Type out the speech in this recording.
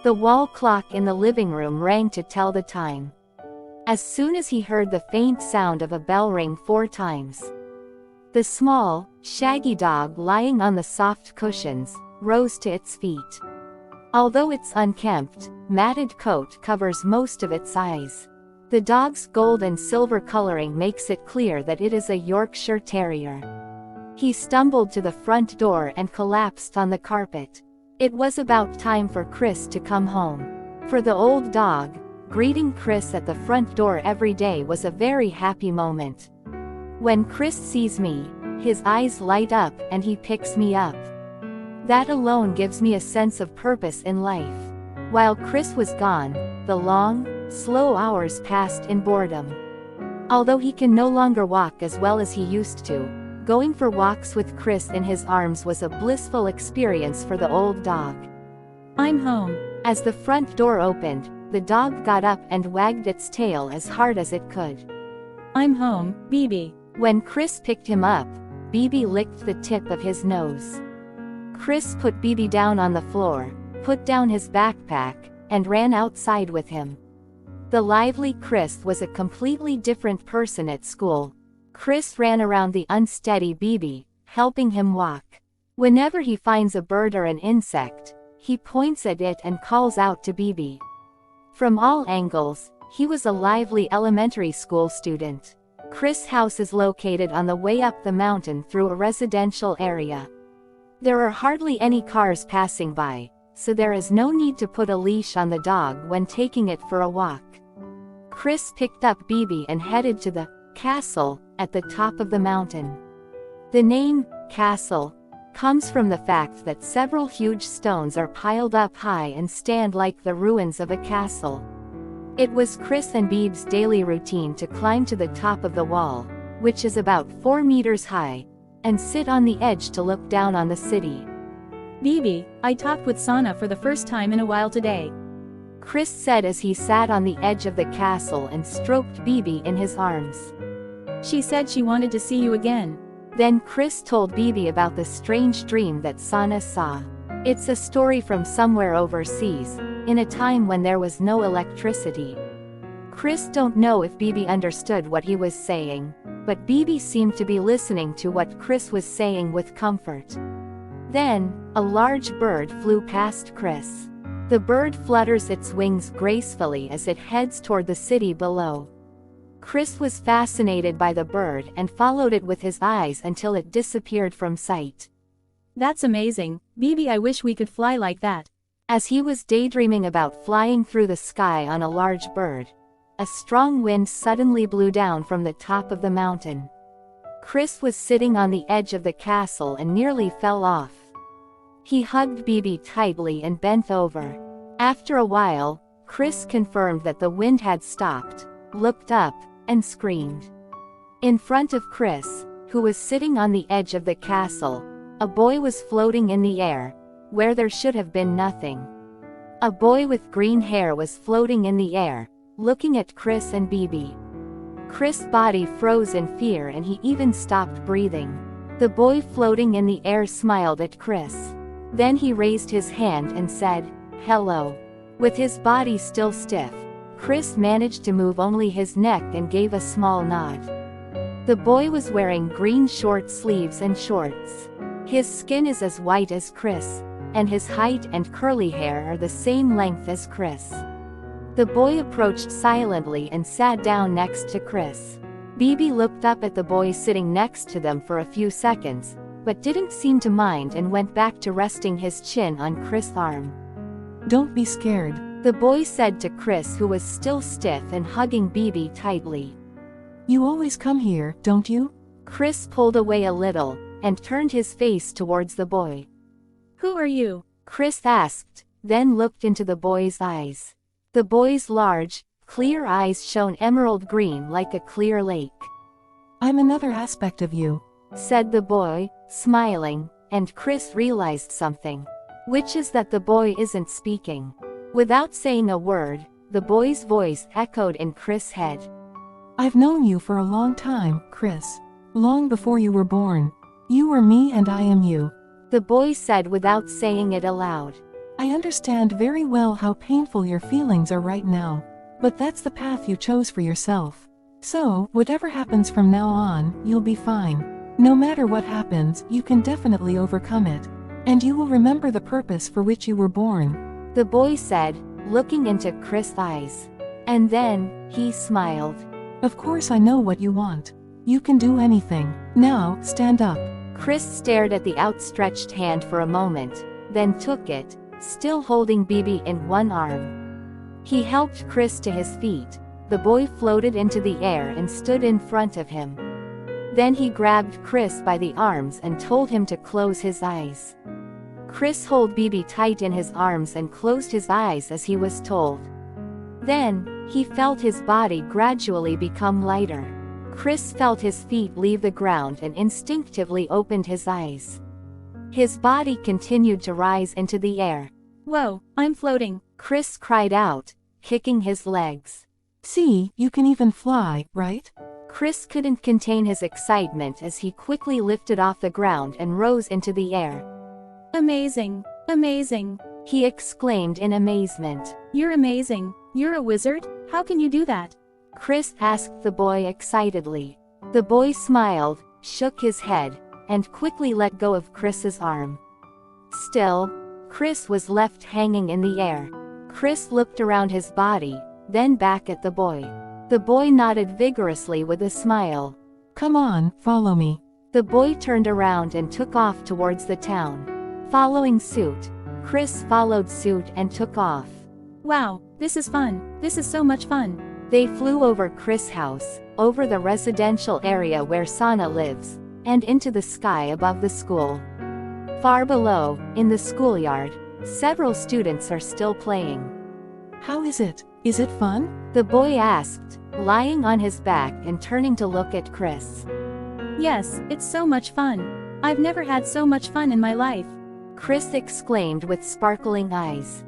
The wall clock in the living room rang to tell the time. As soon as he heard the faint sound of a bell ring 4 times, the small, shaggy dog lying on the soft cushions rose to its feet. Although its unkempt, matted coat covers most of its eyes, the dog's gold and silver coloring makes it clear that it is a Yorkshire Terrier. He stumbled to the front door and collapsed on the carpet. It was about time for Chris to come home. For the old dog, greeting Chris at the front door every day was a very happy moment. When Chris sees me, his eyes light up and he picks me up. That alone gives me a sense of purpose in life. While Chris was gone, the long, slow hours passed in boredom. Although he can no longer walk as well as he used to, going for walks with Chris in his arms was a blissful experience for the old dog. I'm home. As the front door opened, the dog got up and wagged its tail as hard as it could. I'm home, Bebe. When Chris picked him up, Bebe licked the tip of his nose. Chris put Bebe down on the floor, put down his backpack, and ran outside with him. The lively Chris was a completely different person at school. Chris ran around the unsteady Bebe, helping him walk. Whenever he finds a bird or an insect, he points at it and calls out to Bebe. From all angles, he was a lively elementary school student. Chris' house is located on the way up the mountain through a residential area. There are hardly any cars passing by, so there is no need to put a leash on the dog when taking it for a walk. Chris picked up Bebe and headed to the castle at the top of the mountain. The name, castle, comes from the fact that several huge stones are piled up high and stand like the ruins of a castle. It was Chris and Bebe's daily routine to climb to the top of the wall, which is about 4 meters high, and sit on the edge to look down on the city. Bebe, I talked with Sana for the first time in a while today. Chris said as he sat on the edge of the castle and stroked Bebe in his arms. She said she wanted to see you again. Then Chris told Bebe about the strange dream that Sana saw. It's a story from somewhere overseas, in a time when there was no electricity. Chris don't know if Bebe understood what he was saying, but Bebe seemed to be listening to what Chris was saying with comfort. Then, a large bird flew past Chris. The bird flutters its wings gracefully as it heads toward the city below. Chris was fascinated by the bird and followed it with his eyes until it disappeared from sight. That's amazing, Bebe. I wish we could fly like that. As he was daydreaming about flying through the sky on a large bird, a strong wind suddenly blew down from the top of the mountain. Chris was sitting on the edge of the castle and nearly fell off. He hugged Bebe tightly and bent over. After a while, Chris confirmed that the wind had stopped, looked up, and screamed. In front of Chris, who was sitting on the edge of the castle, a boy was floating in the air, where there should have been nothing. A boy with green hair was floating in the air, looking at Chris and Bebe. Chris' body froze in fear and he even stopped breathing. The boy floating in the air smiled at Chris. Then he raised his hand and said, "Hello." With his body still stiff, Chris managed to move only his neck and gave a small nod. The boy was wearing green short sleeves and shorts. His skin is as white as Chris, and his height and curly hair are the same length as Chris. The boy approached silently and sat down next to Chris. Bebe looked up at the boy sitting next to them for a few seconds, but didn't seem to mind and went back to resting his chin on Chris' arm. "Don't be scared," the boy said to Chris, who was still stiff and hugging Bebe tightly. "You always come here, don't you?" Chris pulled away a little, and turned his face towards the boy. "Who are you?" Chris asked, then looked into the boy's eyes. The boy's large, clear eyes shone emerald green like a clear lake. "I'm another aspect of you," said the boy, smiling, and Chris realized something. Which is that the boy isn't speaking. Without saying a word, the boy's voice echoed in Chris' head. "I've known you for a long time, Chris. Long before you were born. You were me and I am you." The boy said without saying it aloud. I understand very well how painful your feelings are right now. But that's the path you chose for yourself. So, whatever happens from now on, you'll be fine. No matter what happens, you can definitely overcome it. And you will remember the purpose for which you were born. The boy said, looking into Chris' eyes. And then, he smiled. Of course I know what you want. You can do anything. Now, stand up. Chris stared at the outstretched hand for a moment, then took it, still holding Bebe in one arm. He helped Chris to his feet. The boy floated into the air and stood in front of him. Then he grabbed Chris by the arms and told him to close his eyes. Chris held Bebe tight in his arms and closed his eyes as he was told. Then, he felt his body gradually become lighter. Chris felt his feet leave the ground and instinctively opened his eyes. His body continued to rise into the air. Whoa, I'm floating. Chris cried out, kicking his legs. See, you can even fly, right? Chris couldn't contain his excitement as he quickly lifted off the ground and rose into the air. Amazing, amazing. He exclaimed in amazement. You're amazing. You're a wizard? How can you do that? Chris asked the boy excitedly. The boy smiled, shook his head, and quickly let go of Chris's arm. Still, Chris was left hanging in the air. Chris looked around his body, then back at the boy. The boy nodded vigorously with a smile. Come on, follow me. The boy turned around and took off towards the town. Following suit, Chris followed suit and took off. Wow, this is fun. This is so much fun. They flew over Chris' house, over the residential area where Sana lives, and into the sky above the school. Far below, in the schoolyard, several students are still playing. How is it? Is it fun? The boy asked, lying on his back and turning to look at Chris. Yes, it's so much fun. I've never had so much fun in my life. Chris exclaimed with sparkling eyes.